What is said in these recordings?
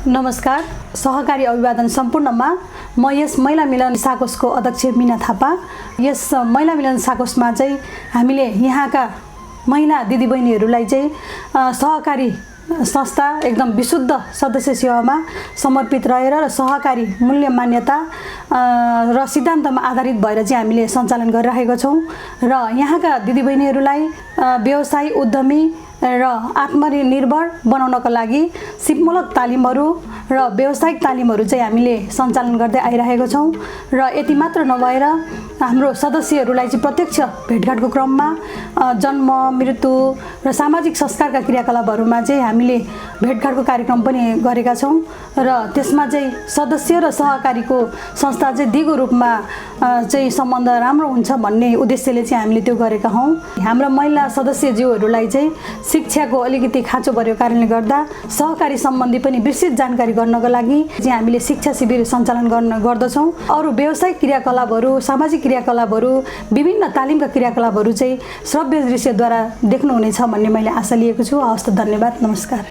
नमस्कार। सहकारी अभिवादन सम्पूर्णमा म यस महिला मिलन साकोसको अध्यक्ष मीना थापा। यस महिला मिलन साकोसमा चाहिँ हामीले यहाँका महिला दिदीबहिनीहरूलाई चाहिँ सहकारी संस्था एकदम विशुद्ध सदस्य सेवामा समर्पित रहेर र सहकारी मूल्य मान्यता र सिद्धान्तमा आधारित भएर चाहिँ हामीले सञ्चालन गरिरहेका छौँ र यहाँका दिदीबहिनीहरूलाई व्यवसायी उद्यमी र आत्मनिर्भर बनाउनका लागि सिपमूलक तालिमहरू र व्यावसायिक तालिमहरू चाहिँ हामीले सञ्चालन गर्दै आइरहेका छौँ र यति मात्र नभएर हाम्रो सदस्यहरूलाई चाहिँ प्रत्यक्ष भेटघाटको क्रममा जन्म मृत्यु र सामाजिक संस्कारका क्रियाकलापहरूमा चाहिँ हामीले भेटघाटको कार्यक्रम पनि गरेका छौँ र त्यसमा चाहिँ सदस्य र सहकारीको संस्था चाहिँ दिगो रूपमा चाहिँ सम्बन्ध राम्रो हुन्छ भन्ने उद्देश्यले चाहिँ हामीले त्यो गरेका हौँ। हाम्रो महिला सदस्यज्यूहरूलाई चाहिँ शिक्षाको अलिकति खाँचो परेको कारणले गर्दा सहकारी सम्बन्धी पनि विस्तृत जानकारी गर्नको लागि चाहिँ हामीले शिक्षा शिविर सञ्चालन गर्दछौँ। अरू व्यावसायिक क्रियाकलापहरू सामाजिक क्रियाकलापहरू विभिन्न तालिमका क्रियाकलापहरू चाहिँ श्रव्य दृश्यद्वारा देख्नुहुनेछ भन्ने मैले आशा लिएको छु। हवस् त, धन्यवाद, नमस्कार।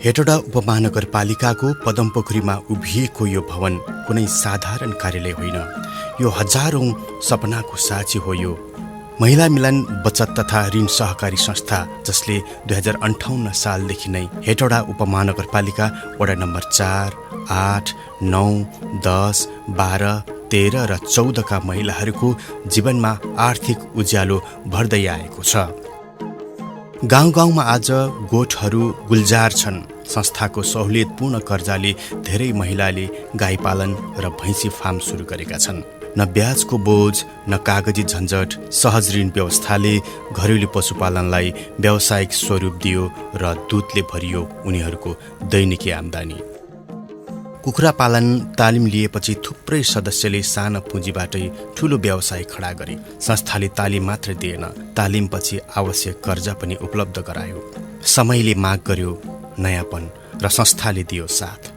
हेटौडा उपमहानगरपालिकाको पदमपोखरीमा उभिएको यो भवन कुनै साधारण कार्यालय होइन। यो हजारौं सपनाको साँची हो। यो महिला मिलन बचत तथा ऋण सहकारी संस्था जसले 2058 सालदेखि नै हेटौडा उपमहानगरपालिका वडा नम्बर 4, 8, 9, 10, 12, 13 र 14 का महिलाहरूको जीवनमा आर्थिक उज्यालो भर्दै आएको छ। गाउँ गाउँमा आज गोठहरू गुल्जार छन्। संस्थाको सहुलियतपूर्ण कर्जाले धेरै महिलाले गाई पालन र भैँसी फार्म सुरु गरेका छन्। न ब्याजको बोझ न कागजी झन्झट, सहज ऋण व्यवस्थाले घरेलु पशुपालनलाई व्यावसायिक स्वरूप दियो र दूधले भरियो उनीहरूको दैनिकी आम्दानी। कुखुरा पालन तालिम लिएपछि थुप्रै सदस्यले सानो पुँजीबाटै ठूलो व्यवसाय खडा गरे। संस्थाले तालिम मात्र दिएन, तालिमपछि आवश्यक कर्जा पनि उपलब्ध गरायो। समयले माग गर्यो नयाँपन र संस्थाले दियो साथ।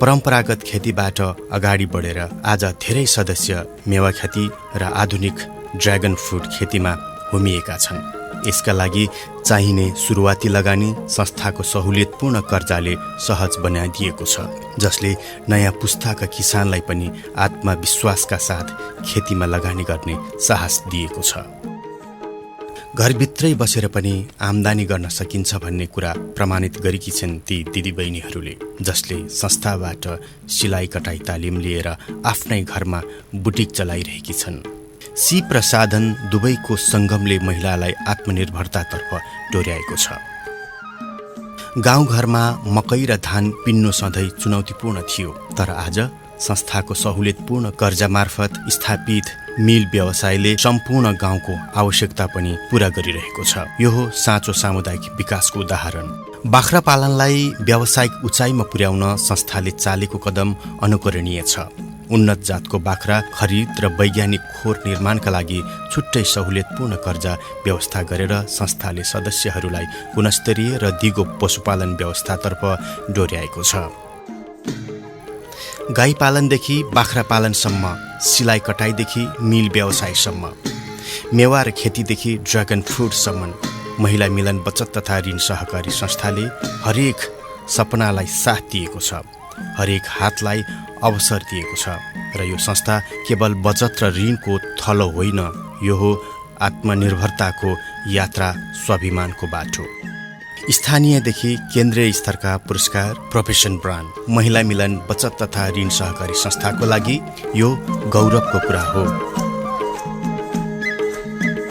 परम्परागत खेतीबाट अगाडि बढेर आज धेरै सदस्य मेवा खेती र आधुनिक ड्र्यागन फ्रुट खेतीमा होमिएका छन्। यसका लागि चाहिने सुरुवाती लगानी संस्थाको सहुलियतपूर्ण कर्जाले सहज बनाइदिएको छ, जसले नयाँ पुस्ताका किसानलाई पनि आत्मविश्वासका साथ खेतीमा लगानी गर्ने साहस दिएको छ। घरभित्रै बसेर पनि आम्दानी गर्न सकिन्छ भन्ने कुरा प्रमाणित गरेकी छन् ती दिदीबहिनीहरूले, जसले संस्थाबाट सिलाइ कटाई तालिम लिएर आफ्नै घरमा बुटिक चलाइरहेकी छन्। सिप र साधन दुवैको सङ्गमले महिलालाई आत्मनिर्भरतातर्फ डोर्याएको छ। गाउँघरमा मकै र धान पिन्नु सधैँ चुनौतीपूर्ण थियो, तर आज संस्थाको सहुलियतपूर्ण कर्जा मार्फत स्थापित मिल व्यवसायले सम्पूर्ण गाउँको आवश्यकता पनि पूरा गरिरहेको छ। यो हो साँचो सामुदायिक विकासको उदाहरण। बाख्रा पालनलाई व्यावसायिक उचाइमा पुर्याउन संस्थाले चालेको कदम अनुकरणीय छ। उन्नत जातको बाख्रा खरिद र वैज्ञानिक खोर निर्माणका लागि छुट्टै सहुलियतपूर्ण कर्जा व्यवस्था गरेर संस्थाले सदस्यहरूलाई गुणस्तरीय र दिगो पशुपालन व्यवस्थातर्फ डोर्याएको छ। गाई पालनदेखि बाख्रा पालनसम्म, सिलाइ कटाइदेखि मिल व्यवसायसम्म, मेवा र खेतीदेखि ड्र्यागन फ्रुटसम्म, महिला मिलन बचत तथा ऋण सहकारी संस्थाले हरेक सपनालाई साथ दिएको छ, हरेक हातलाई अवसर दिएको छ। र यो संस्था केवल बचत र ऋणको थलो होइन, यो हो आत्मनिर्भरताको यात्रा, स्वाभिमानको बाटो। स्थानीयदेखि केन्द्रीय स्तरका पुरस्कार, प्रोफेसन ब्रान्ड महिला मिलन बचत तथा ऋण सहकारी संस्थाको लागि यो गौरवको कुरा हो।